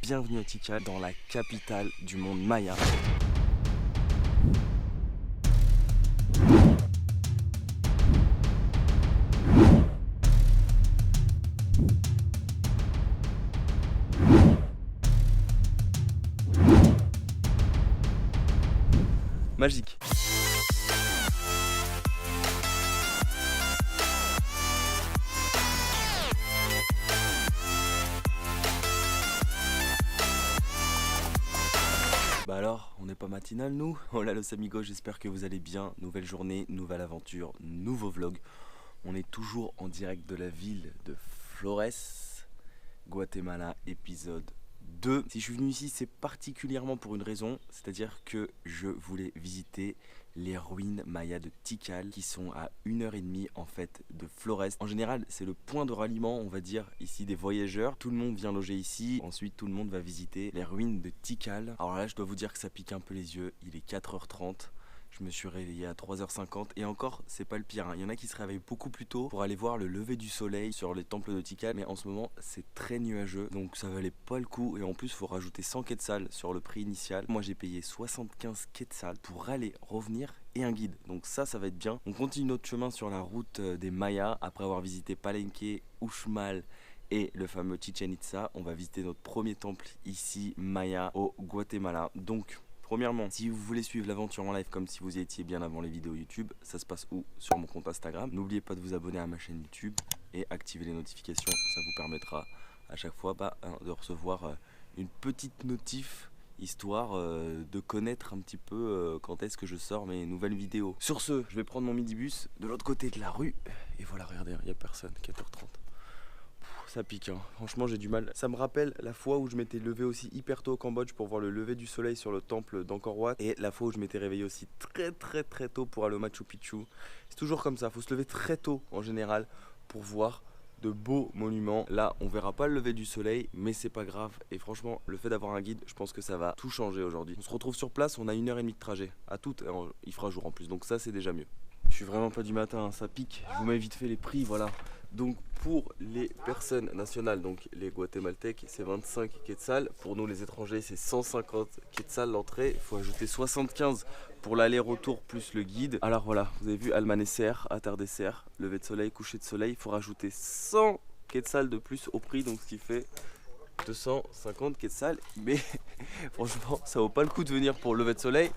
bienvenue à Tikal, dans la capitale du monde maya. Magique. Bah alors, on n'est pas matinal nous? Hola los amigos, j'espère que vous allez bien. Nouvelle journée, nouvelle aventure, nouveau vlog. On est toujours en direct de la ville de Flores, Guatemala, épisode 2. Si je suis venu ici, c'est particulièrement pour une raison, c'est-à-dire que je voulais visiter les ruines mayas de Tikal qui sont à 1h30 en fait de Flores. En général, c'est le point de ralliement, on va dire, ici des voyageurs. Tout le monde vient loger ici, ensuite tout le monde va visiter les ruines de Tikal. Alors là, je dois vous dire que ça pique un peu les yeux, il est 4h30. Je me suis réveillé à 3h50 et encore c'est pas le pire, Il y en a qui se réveillent beaucoup plus tôt pour aller voir le lever du soleil sur les temples de Tikal, mais en ce moment c'est très nuageux donc ça valait pas le coup et en plus il faut rajouter 100 quetzals sur le prix initial. Moi j'ai payé 75 quetzals pour aller, revenir et un guide, donc ça va être bien. On continue notre chemin sur la route des Mayas après avoir visité Palenque, Uxmal et le fameux Chichen Itza. On va visiter notre premier temple ici Maya au Guatemala. Donc premièrement, si vous voulez suivre l'aventure en live comme si vous y étiez bien avant les vidéos YouTube, ça se passe où? Sur mon compte Instagram. N'oubliez pas de vous abonner à ma chaîne YouTube et activer les notifications. Ça vous permettra à chaque fois de recevoir une petite notif, histoire de connaître un petit peu quand est-ce que je sors mes nouvelles vidéos. Sur ce, je vais prendre mon midibus de l'autre côté de la rue. Et voilà, regardez, il n'y a personne, 4h30. Ça pique, Franchement j'ai du mal. Ça me rappelle la fois où je m'étais levé aussi hyper tôt au Cambodge pour voir le lever du soleil sur le temple d'Angkor Wat. Et la fois où je m'étais réveillé aussi très tôt pour aller au Machu Picchu. C'est toujours comme ça, faut se lever très tôt en général pour voir de beaux monuments. Là on verra pas le lever du soleil mais c'est pas grave. Et franchement le fait d'avoir un guide, je pense que ça va tout changer aujourd'hui. On se retrouve sur place, on a 1h30 de trajet. À toutes, il fera jour en plus donc ça c'est déjà mieux. Je suis vraiment pas du matin, ça pique. Je vous mets vite fait les prix, voilà. Donc pour les personnes nationales, donc les Guatémaltèques, c'est 25 quetzals. Pour nous les étrangers, c'est 150 quetzals l'entrée. Il faut ajouter 75 pour l'aller-retour plus le guide. Alors voilà, vous avez vu Almanecer, Atardecer, lever de soleil, coucher de soleil. Il faut rajouter 100 quetzals de plus au prix, donc ce qui fait 250 quetzals. Mais franchement, ça vaut pas le coup de venir pour le lever de soleil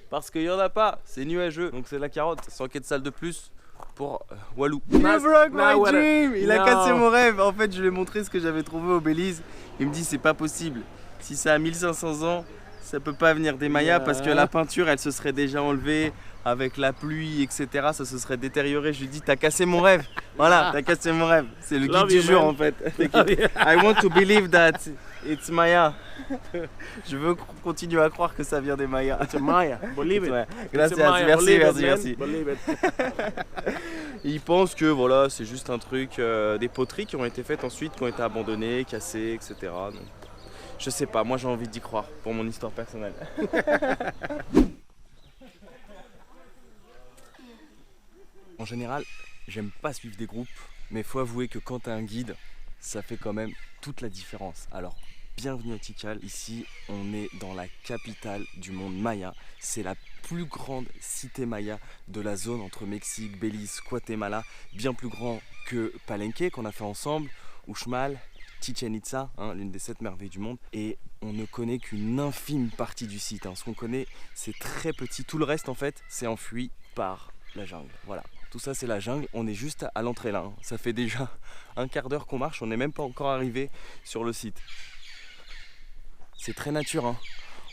parce qu'il y en a pas, c'est nuageux. Donc c'est la carotte, 100 quetzals de plus pour Walou. You broke my dream. Il a cassé mon rêve. En fait, je lui ai montré ce que j'avais trouvé au Belize. Il me dit c'est pas possible. Si ça a 1500 ans, ça peut pas venir des Mayas parce que la peinture, elle se serait déjà enlevée avec la pluie, etc. Ça se serait détérioré. Je lui dis t'as cassé mon rêve. Voilà, t'as cassé mon rêve. C'est le guide du jour en fait. I want to believe that it's Maya. Je veux continuer à croire que ça vient des Mayas. It's a Maya, believe it. Gracias, merci. Ils pensent que voilà, c'est juste un truc, des poteries qui ont été faites ensuite, qui ont été abandonnées, cassées, etc. Donc, je sais pas, moi j'ai envie d'y croire pour mon histoire personnelle. En général, j'aime pas suivre des groupes, mais faut avouer que quand t'as un guide, ça fait quand même toute la différence. Alors, bienvenue à Tikal. Ici, on est dans la capitale du monde maya. C'est la plus grande cité maya de la zone entre Mexique, Belize, Guatemala. Bien plus grand que Palenque qu'on a fait ensemble, Uxmal, Chichen Itza, l'une des 7 merveilles du monde. Et on ne connaît qu'une infime partie du site. Ce qu'on connaît, c'est très petit. Tout le reste, en fait, c'est enfui par la jungle. Voilà. Tout ça c'est la jungle, on est juste à l'entrée là, Ça fait déjà un quart d'heure qu'on marche, on n'est même pas encore arrivé sur le site. C'est très nature,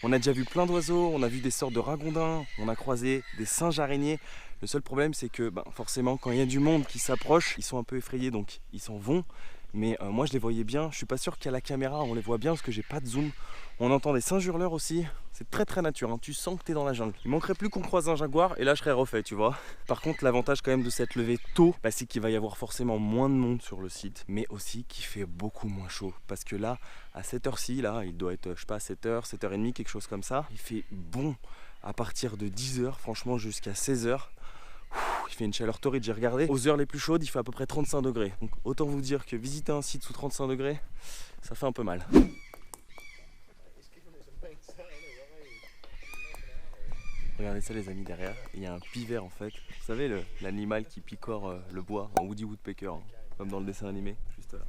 On a déjà vu plein d'oiseaux, on a vu des sortes de ragondins, on a croisé des singes araignées. Le seul problème c'est que forcément quand il y a du monde qui s'approche, ils sont un peu effrayés donc ils s'en vont. Mais moi je les voyais bien, je suis pas sûr qu'à la caméra on les voit bien parce que j'ai pas de zoom. On entend des singes hurleurs aussi, c'est très nature, Tu sens que t'es dans la jungle. Il manquerait plus qu'on croise un jaguar et là je serais refait, tu vois. Par contre l'avantage quand même de cette levée tôt, c'est qu'il va y avoir forcément moins de monde sur le site, mais aussi qu'il fait beaucoup moins chaud. Parce que là, à cette heure-ci, là, il doit être, je sais pas, 7h, 7h30, quelque chose comme ça. Il fait bon à partir de 10h, franchement jusqu'à 16h. Il fait une chaleur torride, j'ai regardé. Aux heures les plus chaudes, il fait à peu près 35 degrés. Donc autant vous dire que visiter un site sous 35 degrés, ça fait un peu mal. Regardez ça les amis derrière, il y a un pivert en fait. Vous savez l'animal qui picore le bois, un Woody Woodpecker, hein, comme dans le dessin animé, juste là.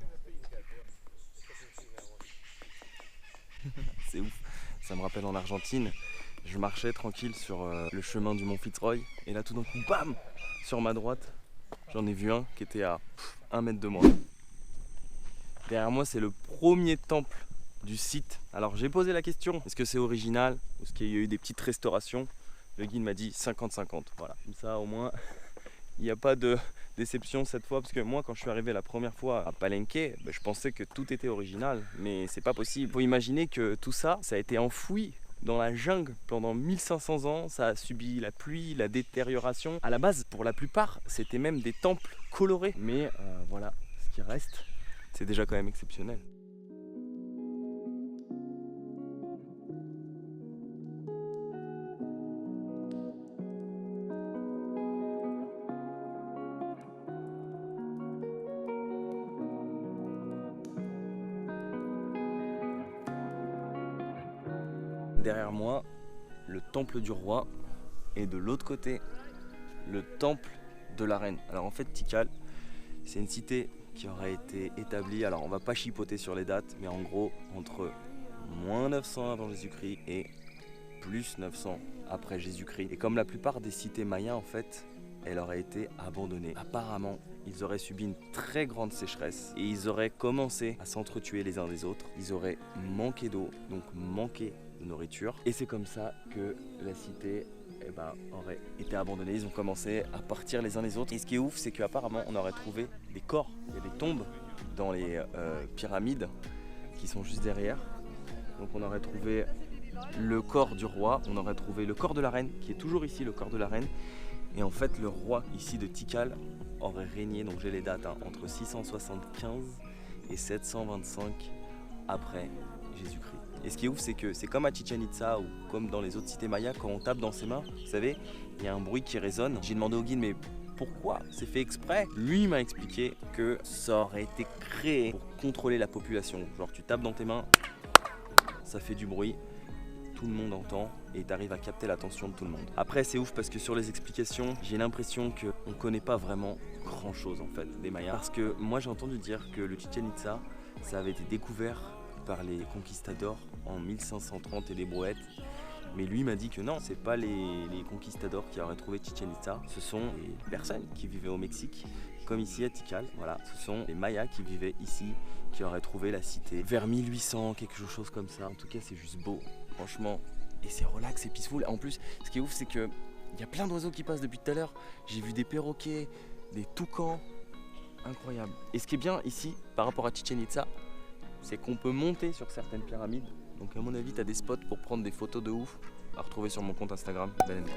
C'est ouf, ça me rappelle en Argentine, je marchais tranquille sur le chemin du mont Fitzroy et là tout d'un coup, bam, sur ma droite, j'en ai vu un qui était à 1 mètre de moi. Derrière moi c'est le premier temple du site. Alors j'ai posé la question, est-ce que c'est original ou est-ce qu'il y a eu des petites restaurations? Le guide m'a dit 50-50, voilà, comme ça au moins il n'y a pas de déception cette fois, parce que moi quand je suis arrivé la première fois à Palenque, je pensais que tout était original, mais c'est pas possible. Il faut imaginer que tout ça, ça a été enfoui dans la jungle pendant 1500 ans, ça a subi la pluie, la détérioration. À la base, pour la plupart, c'était même des temples colorés, mais voilà, ce qui reste, c'est déjà quand même exceptionnel. Derrière moi, le temple du roi et de l'autre côté, le temple de la reine. Alors en fait, Tikal, c'est une cité qui aurait été établie, alors on va pas chipoter sur les dates, mais en gros entre moins 900 avant Jésus-Christ et plus 900 après Jésus-Christ. Et comme la plupart des cités mayas en fait, elle aurait été abandonnée. Apparemment, ils auraient subi une très grande sécheresse et ils auraient commencé à s'entretuer les uns des autres. Ils auraient manqué d'eau, donc manqué de nourriture. Et c'est comme ça que la cité aurait été abandonnée. Ils ont commencé à partir les uns les autres. Et ce qui est ouf, c'est qu'apparemment, on aurait trouvé des corps. Il y a des tombes dans les pyramides qui sont juste derrière. Donc on aurait trouvé le corps du roi, on aurait trouvé le corps de la reine, qui est toujours ici, le corps de la reine. Et en fait, le roi ici de Tikal aurait régné, donc j'ai les dates, entre 675 et 725 après Jésus-Christ. Et ce qui est ouf, c'est que c'est comme à Chichen Itza ou comme dans les autres cités mayas, quand on tape dans ses mains, vous savez, il y a un bruit qui résonne. J'ai demandé au guide, mais pourquoi c'est fait exprès? Lui m'a expliqué que ça aurait été créé pour contrôler la population. Genre tu tapes dans tes mains, ça fait du bruit, tout le monde entend et tu arrives à capter l'attention de tout le monde. Après c'est ouf parce que sur les explications, j'ai l'impression qu'on ne connaît pas vraiment grand chose en fait des Mayas. Parce que moi j'ai entendu dire que le Chichen Itza, ça avait été découvert par les conquistadors en 1530 et les brouettes. Mais lui m'a dit que non, c'est pas les conquistadors qui auraient trouvé Chichen Itza, ce sont les personnes qui vivaient au Mexique, comme ici à Tikal. Voilà, ce sont les Mayas qui vivaient ici, qui auraient trouvé la cité vers 1800, quelque chose comme ça. En tout cas, c'est juste beau, franchement. Et c'est relax, c'est peaceful. En plus, ce qui est ouf, c'est que il y a plein d'oiseaux qui passent depuis tout à l'heure. J'ai vu des perroquets, des toucans, incroyable. Et ce qui est bien ici, par rapport à Chichen Itza, c'est qu'on peut monter sur certaines pyramides. Donc à mon avis, tu as des spots pour prendre des photos de ouf à retrouver sur mon compte Instagram, Belenco.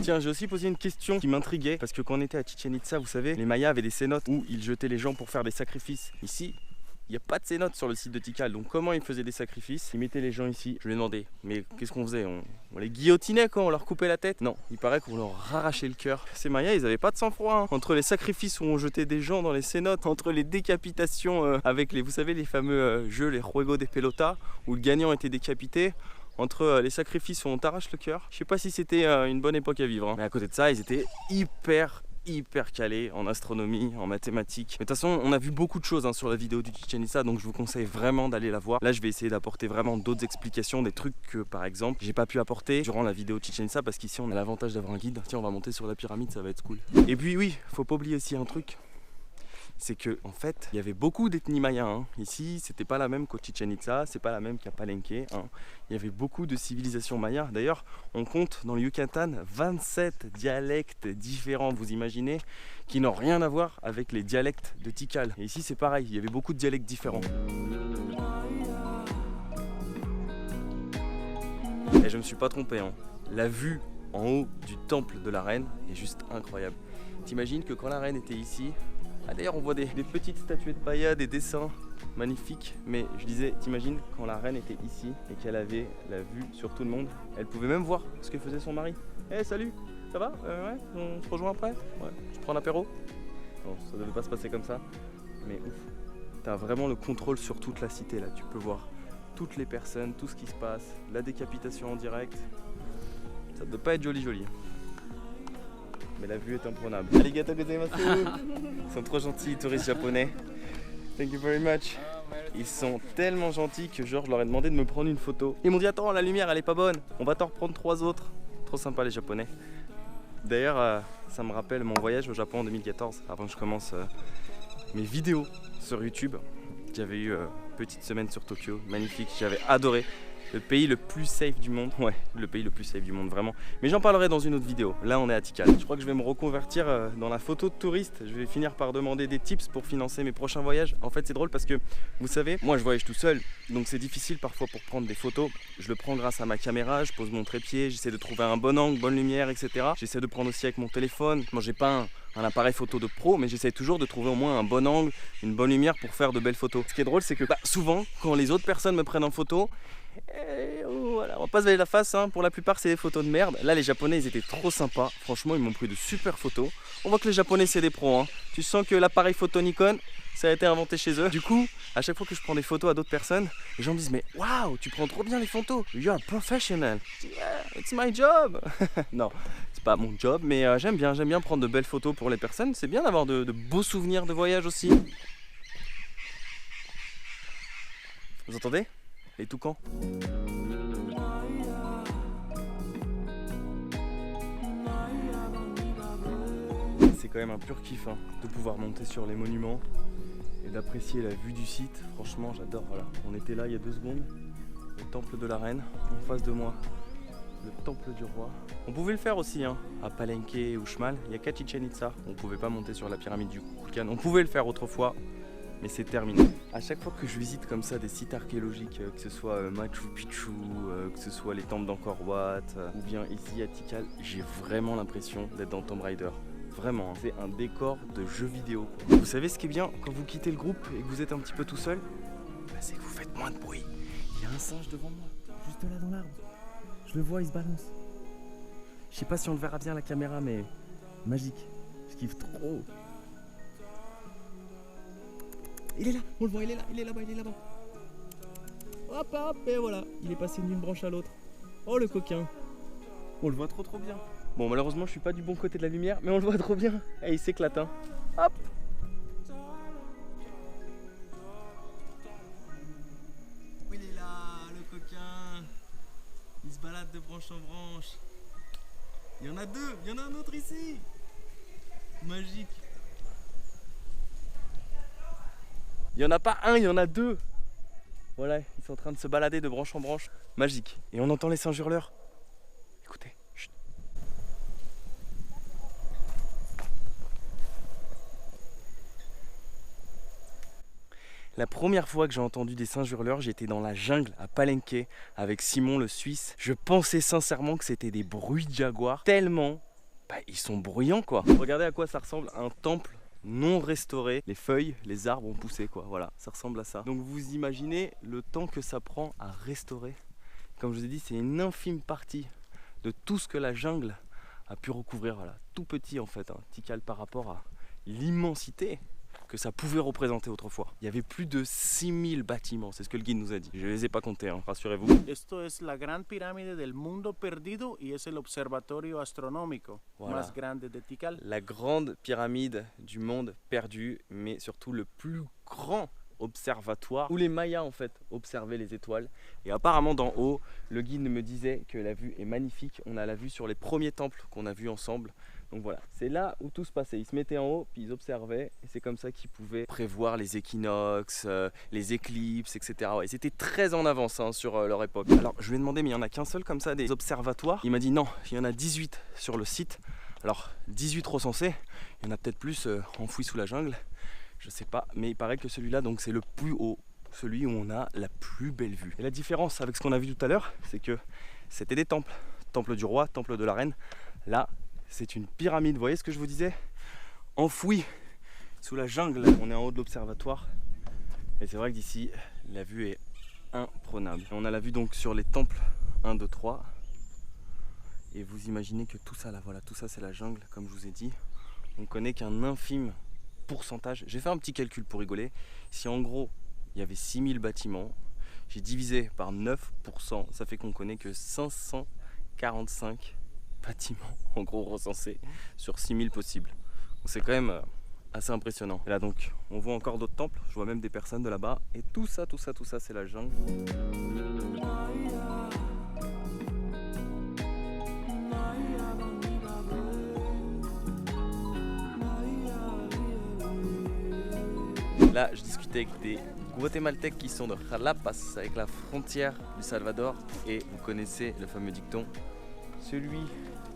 Tiens, j'ai aussi posé une question qui m'intriguait parce que quand on était à Chichen Itza, vous savez, les Mayas avaient des cénotes où ils jetaient les gens pour faire des sacrifices. Ici, il n'y a pas de cénotes sur le site de Tikal, donc comment ils faisaient des sacrifices? Ils mettaient les gens ici. Je lui ai demandé, mais qu'est-ce qu'on faisait? On les guillotinait quand on leur coupait la tête? Non, il paraît qu'on leur arrachait le cœur. Ces Mayas, ils n'avaient pas de sang-froid. Entre les sacrifices où on jetait des gens dans les cénotes, entre les décapitations avec vous savez, les fameux jeux, les Juego de Pelota, où le gagnant était décapité, entre les sacrifices où on t'arrache le cœur. Je sais pas si c'était une bonne époque à vivre. Mais à côté de ça, ils étaient hyper calés en astronomie, en mathématiques. Mais de toute façon, on a vu beaucoup de choses sur la vidéo du Chichen Itza, donc je vous conseille vraiment d'aller la voir. Là, je vais essayer d'apporter vraiment d'autres explications, des trucs que, par exemple, j'ai pas pu apporter durant la vidéo Chichen Itza, parce qu'ici, on a l'avantage d'avoir un guide. Tiens, on va monter sur la pyramide, ça va être cool. Et puis oui, faut pas oublier aussi un truc, c'est que en fait, il y avait beaucoup d'ethnies mayas. Ici, c'était pas la même qu'au Chichen Itza, c'est pas la même qu'à Palenque. Il y avait beaucoup de civilisations mayas. D'ailleurs, on compte dans le Yucatan 27 dialectes différents, vous imaginez, qui n'ont rien à voir avec les dialectes de Tikal. Et ici, c'est pareil, il y avait beaucoup de dialectes différents. Et je me suis pas trompé. La vue en haut du temple de la reine est juste incroyable. T'imagines que quand la reine était ici, d'ailleurs on voit des petites statuettes de paillas, des dessins magnifiques, mais je disais, t'imagines quand la reine était ici et qu'elle avait la vue sur tout le monde, elle pouvait même voir ce que faisait son mari. Hey, salut, ça va? Ouais, on se rejoint après? Ouais, je prends l'apéro? Bon, ça devait pas se passer comme ça, mais ouf. T'as vraiment le contrôle sur toute la cité là. Tu peux voir toutes les personnes, tout ce qui se passe, la décapitation en direct. Ça ne doit pas être joli. Mais la vue est imprenable. Arigato gozaimasu. Ils sont trop gentils, les touristes japonais. Thank you very much. Ils sont tellement gentils que genre je leur ai demandé de me prendre une photo. Ils m'ont dit attends, la lumière elle est pas bonne, on va t'en reprendre 3 autres. Trop sympa les japonais. D'ailleurs ça me rappelle mon voyage au Japon en 2014, avant que je commence mes vidéos sur YouTube. J'avais eu petite semaine sur Tokyo, magnifique, j'avais adoré. Le pays le plus safe du monde, ouais, le pays le plus safe du monde, vraiment. Mais j'en parlerai dans une autre vidéo. Là, on est à Tikal. Je crois que je vais me reconvertir dans la photo de touriste. Je vais finir par demander des tips pour financer mes prochains voyages. En fait, c'est drôle parce que, vous savez, moi, je voyage tout seul. Donc, c'est difficile parfois pour prendre des photos. Je le prends grâce à ma caméra. Je pose mon trépied. J'essaie de trouver un bon angle, bonne lumière, etc. J'essaie de prendre aussi avec mon téléphone. Moi, j'ai pas un appareil photo de pro, mais j'essaie toujours de trouver au moins un bon angle, une bonne lumière pour faire de belles photos. Ce qui est drôle, c'est que souvent, quand les autres personnes me prennent en photo, voilà, on va pas se valer la face, hein. Pour la plupart c'est des photos de merde. Là les japonais ils étaient trop sympas, franchement ils m'ont pris de super photos. On voit que les japonais c'est des pros, hein. Tu sens que l'appareil photo Nikon ça a été inventé chez eux. Du coup à chaque fois que je prends des photos à d'autres personnes, les gens me disent mais waouh tu prends trop bien les photos, you're a professional. Yeah, it's my job. Non c'est pas mon job mais j'aime bien prendre de belles photos pour les personnes. C'est bien d'avoir de beaux souvenirs de voyage aussi. Vous entendez les toucans? C'est quand même un pur kiff hein, de pouvoir monter sur les monuments et d'apprécier la vue du site. Franchement j'adore. Voilà. On était là il y a 2 secondes, le temple de la reine, en face de moi le temple du roi. On pouvait le faire aussi hein, à Palenque ou Xmal, il n'y a qu'à Chichen Itza. On pouvait pas monter sur la pyramide du Kukulkan, on pouvait le faire autrefois. Mais c'est terminé. À chaque fois que je visite comme ça des sites archéologiques, que ce soit Machu Picchu, que ce soit les temples d'Angkor Wat, ou bien ici à Tikal, j'ai vraiment l'impression d'être dans Tomb Raider. Vraiment, hein. C'est un décor de jeu vidéo. Vous savez ce qui est bien quand vous quittez le groupe et que vous êtes un petit peu tout seul, c'est que vous faites moins de bruit. Il y a un singe devant moi, juste là dans l'arbre. Je le vois, il se balance. Je sais pas si on le verra bien à la caméra, mais magique. Je kiffe trop. Il est là, on le voit, il est là-bas. Hop, et voilà, il est passé d'une branche à l'autre. Oh le coquin. On le voit trop bien. Bon malheureusement je suis pas du bon côté de la lumière, mais on le voit trop bien. Et il s'éclate hein. Hop. Il est là, le coquin. Il se balade de branche en branche. Il y en a 2, il y en a un autre ici. Magique. Il n'y en a pas un, il y en a 2. Voilà, ils sont en train de se balader de branche en branche. Magique. Et on entend les singes hurleurs. Écoutez. Chut. La première fois que j'ai entendu des singes hurleurs, j'étais dans la jungle à Palenque avec Simon le Suisse. Je pensais sincèrement que c'était des bruits de jaguars. Tellement, ils sont bruyants quoi. Regardez à quoi ça ressemble un temple non restauré, les feuilles, les arbres ont poussé quoi, voilà, ça ressemble à ça. Donc vous imaginez le temps que ça prend à restaurer. Comme je vous ai dit, c'est une infime partie de tout ce que la jungle a pu recouvrir, voilà, tout petit en fait, hein, Tikal par rapport à l'immensité que ça pouvait représenter autrefois. Il y avait plus de 6000 bâtiments, c'est ce que le guide nous a dit. Je les ai pas comptés, hein, rassurez-vous. Esto es la gran pirámide del mundo perdido y es el observatorio astronómico más grande de Tikal. La grande pyramide du monde perdu, mais surtout le plus grand observatoire où les Mayas en fait observaient les étoiles. Et apparemment d'en haut, le guide me disait que la vue est magnifique. On a la vue sur les premiers temples qu'on a vus ensemble. Donc voilà, c'est là où tout se passait. Ils se mettaient en haut, puis ils observaient, et c'est comme ça qu'ils pouvaient prévoir les équinoxes, les éclipses, etc. Ouais, ils étaient très en avance hein, sur leur époque. Alors je lui ai demandé, mais il n'y en a qu'un seul comme ça, des observatoires? Il m'a dit non, il y en a 18 sur le site. Alors 18 recensés, il y en a peut-être plus enfouis sous la jungle, je sais pas, mais il paraît que celui-là, donc c'est le plus haut, celui où on a la plus belle vue. Et la différence avec ce qu'on a vu tout à l'heure, c'est que c'était des temples. Temple du roi, temple de la reine. Là, c'est une pyramide, vous voyez ce que je vous disais? Enfouie sous la jungle, on est en haut de l'observatoire. Et c'est vrai que d'ici, la vue est imprenable. On a la vue donc sur les temples 1, 2, 3. Et vous imaginez que tout ça là, voilà, tout ça c'est la jungle, comme je vous ai dit. On connaît qu'un infime pourcentage. J'ai fait un petit calcul pour rigoler. Si en gros il y avait 6000 bâtiments, j'ai divisé par 9%, ça fait qu'on connaît que 545 bâtiments en gros recensés sur 6000 possibles. Donc c'est quand même assez impressionnant. Et là donc on voit encore d'autres temples, je vois même des personnes de là-bas. Et tout ça c'est la jungle. Là, je discutais avec des Guatémaltèques qui sont de Jalapas, avec la frontière du Salvador. Et vous connaissez le fameux dicton, celui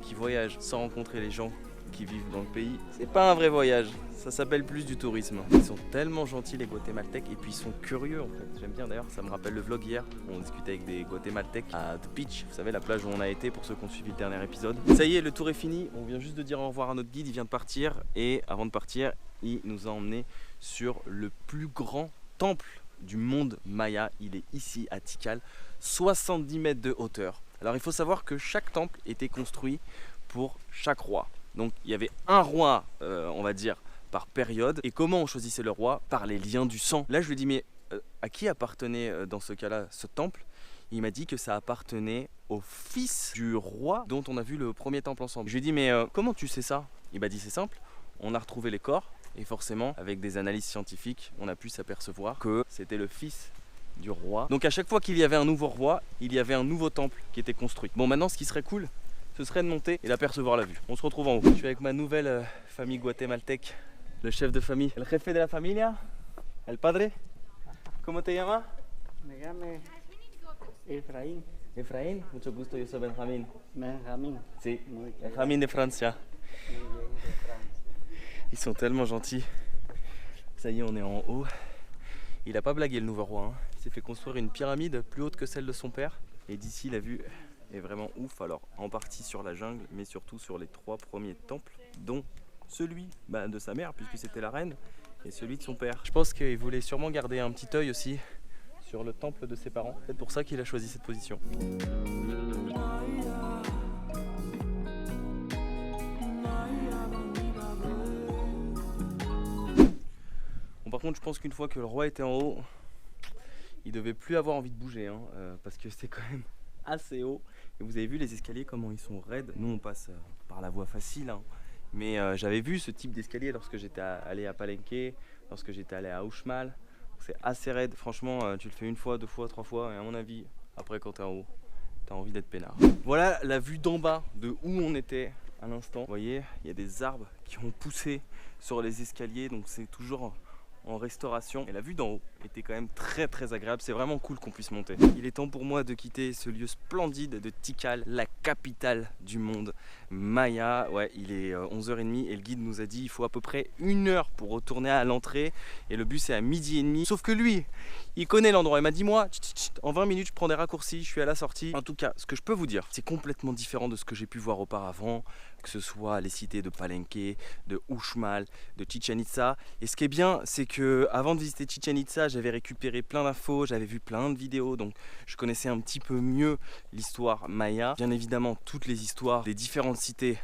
qui voyage sans rencontrer les gens qui vivent dans le pays, c'est pas un vrai voyage, ça s'appelle plus du tourisme. Ils sont tellement gentils les Guatémaltèques et puis ils sont curieux en fait. J'aime bien d'ailleurs, ça me rappelle le vlog hier où on discutait avec des Guatémaltèques à The Beach, vous savez la plage où on a été pour ceux qui ont suivi le dernier épisode. Ça y est, le tour est fini, on vient juste de dire au revoir à notre guide, il vient de partir et avant de partir, il nous a emmené sur le plus grand temple du monde maya. Il est ici à Tikal, 70 mètres de hauteur. Alors il faut savoir que chaque temple était construit pour chaque roi. Donc il y avait un roi, on va dire, par période. Et comment on choisissait le roi? Par les liens du sang. Là je lui ai dit mais à qui appartenait dans ce cas-là ce temple? Il m'a dit que ça appartenait au fils du roi dont on a vu le premier temple ensemble. Je lui ai dit mais comment tu sais ça? Il m'a dit c'est simple, on a retrouvé les corps. Et forcément, avec des analyses scientifiques, on a pu s'apercevoir que c'était le fils du roi. Donc à chaque fois qu'il y avait un nouveau roi, il y avait un nouveau temple qui était construit. Bon, maintenant, ce qui serait cool, ce serait de monter et d'apercevoir la vue. On se retrouve en haut. Je suis avec ma nouvelle famille guatémaltèque, le chef de famille, el jefe de la familia, el padre. ¿Cómo te llamas? Me llamo Efraín. Efraín, mucho gusto, yo soy Benjamín. Benjamín. Sí, Muy bien. Benjamín de Francia. Muy bien, de Francia. Ils sont tellement gentils. Ça y est, on est en haut. Il a pas blagué le nouveau roi. Il s'est fait construire une pyramide plus haute que celle de son père. Et d'ici, la vue est vraiment ouf. Alors, en partie sur la jungle, mais surtout sur les 3 premiers temples, dont celui de sa mère, puisque c'était la reine, et celui de son père. Je pense qu'il voulait sûrement garder un petit œil aussi sur le temple de ses parents. C'est pour ça qu'il a choisi cette position. Bon, par contre, je pense qu'une fois que le roi était en haut, il devait plus avoir envie de bouger, parce que c'était quand même assez haut. Et vous avez vu les escaliers, comment ils sont raides. Nous, on passe par la voie facile, mais j'avais vu ce type d'escalier lorsque j'étais allé à Palenque, lorsque j'étais allé à Uxmal. C'est assez raide, franchement, tu le fais une fois, 2 fois, 3 fois, et à mon avis, après quand t'es en haut, t'as envie d'être peinard. Voilà la vue d'en bas de où on était à l'instant. Vous voyez, il y a des arbres qui ont poussé sur les escaliers, donc c'est toujours en restauration. Et la vue d'en haut était quand même très agréable. C'est vraiment cool qu'on puisse monter. Il est temps pour moi de quitter ce lieu splendide de Tikal, la capitale du monde maya. Ouais, il est 11h30 et le guide nous a dit il faut à peu près 1 heure pour retourner à l'entrée. Et le bus est à 12h30. Sauf que lui, il connaît l'endroit. Il m'a dit moi, en 20 minutes, je prends des raccourcis, je suis à la sortie. En tout cas, ce que je peux vous dire, c'est complètement différent de ce que j'ai pu voir auparavant. Que ce soit les cités de Palenque, de Uxmal, de Chichen Itza. Et ce qui est bien, c'est que avant de visiter Chichen Itza, j'avais récupéré plein d'infos, j'avais vu plein de vidéos, donc je connaissais un petit peu mieux l'histoire maya. Bien évidemment, toutes les histoires des différentes cités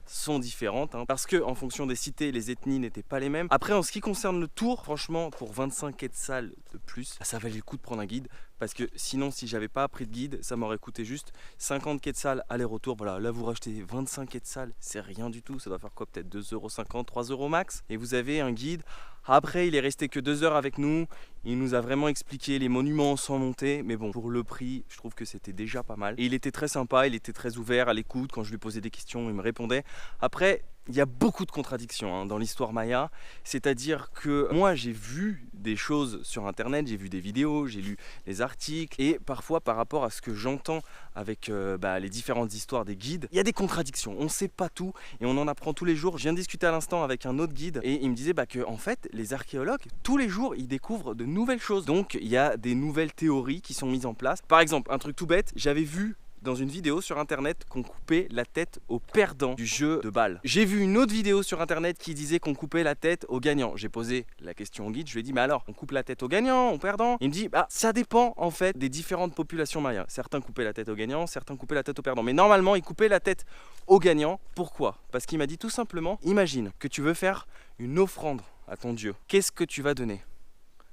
sont différentes, parce que en fonction des cités, les ethnies n'étaient pas les mêmes. Après, en ce qui concerne le tour, franchement, pour 25 quetzals de plus, ça valait le coup de prendre un guide. Parce que sinon, si j'avais pas pris de guide, ça m'aurait coûté juste 50 quetzals aller-retour. Voilà, là vous rachetez 25 quetzals, c'est rien du tout. Ça doit faire quoi? Peut-être 2,50 €, 3 € max. Et vous avez un guide. Après, il est resté que 2 heures avec nous. Il nous a vraiment expliqué les monuments sans monter. Mais bon, pour le prix, je trouve que c'était déjà pas mal. Et il était très sympa, il était très ouvert à l'écoute. Quand je lui posais des questions, il me répondait. Après, il y a beaucoup de contradictions dans l'histoire maya. C'est-à-dire que moi, j'ai vu des choses sur internet, j'ai vu des vidéos, j'ai lu des articles. Et parfois, par rapport à ce que j'entends avec les différentes histoires des guides, il y a des contradictions. On ne sait pas tout et on en apprend tous les jours. Je viens de discuter à l'instant avec un autre guide et il me disait que en fait, les archéologues, tous les jours, ils découvrent de nouvelles choses. Donc, il y a des nouvelles théories qui sont mises en place. Par exemple, un truc tout bête, j'avais vu dans une vidéo sur internet qu'on coupait la tête aux perdants du jeu de balle. J'ai vu une autre vidéo sur internet qui disait qu'on coupait la tête aux gagnants. J'ai posé la question au guide, je lui ai dit mais alors on coupe la tête aux gagnants, aux perdants? Il me dit bah ça dépend en fait des différentes populations mayas. Certains coupaient la tête aux gagnants, certains coupaient la tête aux perdants. Mais normalement ils coupaient la tête aux gagnants. Pourquoi? Parce qu'il m'a dit tout simplement, imagine que tu veux faire une offrande à ton Dieu. Qu'est-ce que tu vas donner?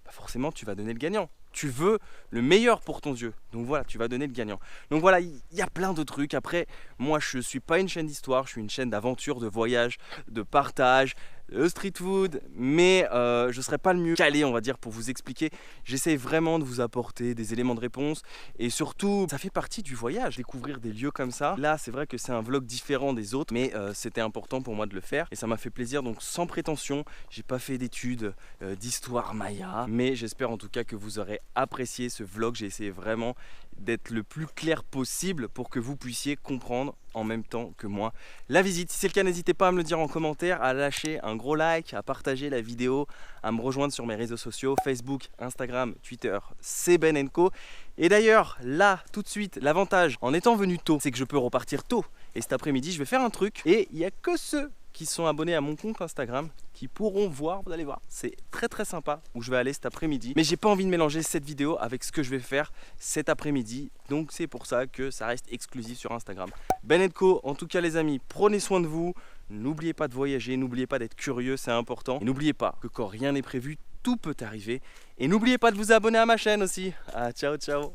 Bah forcément tu vas donner le gagnant. Tu veux le meilleur pour ton Dieu. Donc voilà, tu vas donner le gagnant. Donc voilà, il y a plein de trucs. Après, moi je suis pas une chaîne d'histoire, je suis une chaîne d'aventure, de voyage, de partage, de street food. Mais je serai pas le mieux calé, on va dire, pour vous expliquer. J'essaie vraiment de vous apporter des éléments de réponse. Et surtout, ça fait partie du voyage, découvrir des lieux comme ça. Là, c'est vrai que c'est un vlog différent des autres, mais c'était important pour moi de le faire. Et ça m'a fait plaisir, donc sans prétention. J'ai pas fait d'études d'histoire maya. Mais j'espère en tout cas que vous aurez apprécié ce vlog. J'ai essayé vraiment d'être le plus clair possible pour que vous puissiez comprendre en même temps que moi la visite. Si c'est le cas, n'hésitez pas à me le dire en commentaire, à lâcher un gros like, à partager la vidéo, à me rejoindre sur mes réseaux sociaux, Facebook, Instagram, Twitter, c'est Ben & Co. Et d'ailleurs, là, tout de suite, l'avantage en étant venu tôt, c'est que je peux repartir tôt. Et cet après-midi, je vais faire un truc et il n'y a que ceux qui sont abonnés à mon compte Instagram qui pourront voir, vous allez voir, c'est très sympa où je vais aller cet après-midi. Mais j'ai pas envie de mélanger cette vidéo avec ce que je vais faire cet après-midi, donc c'est pour ça que ça reste exclusif sur Instagram. Ben & Co, en tout cas les amis, prenez soin de vous, n'oubliez pas de voyager, n'oubliez pas d'être curieux, c'est important. Et n'oubliez pas que quand rien n'est prévu, tout peut arriver. Et n'oubliez pas de vous abonner à ma chaîne aussi. Ah, ciao ciao.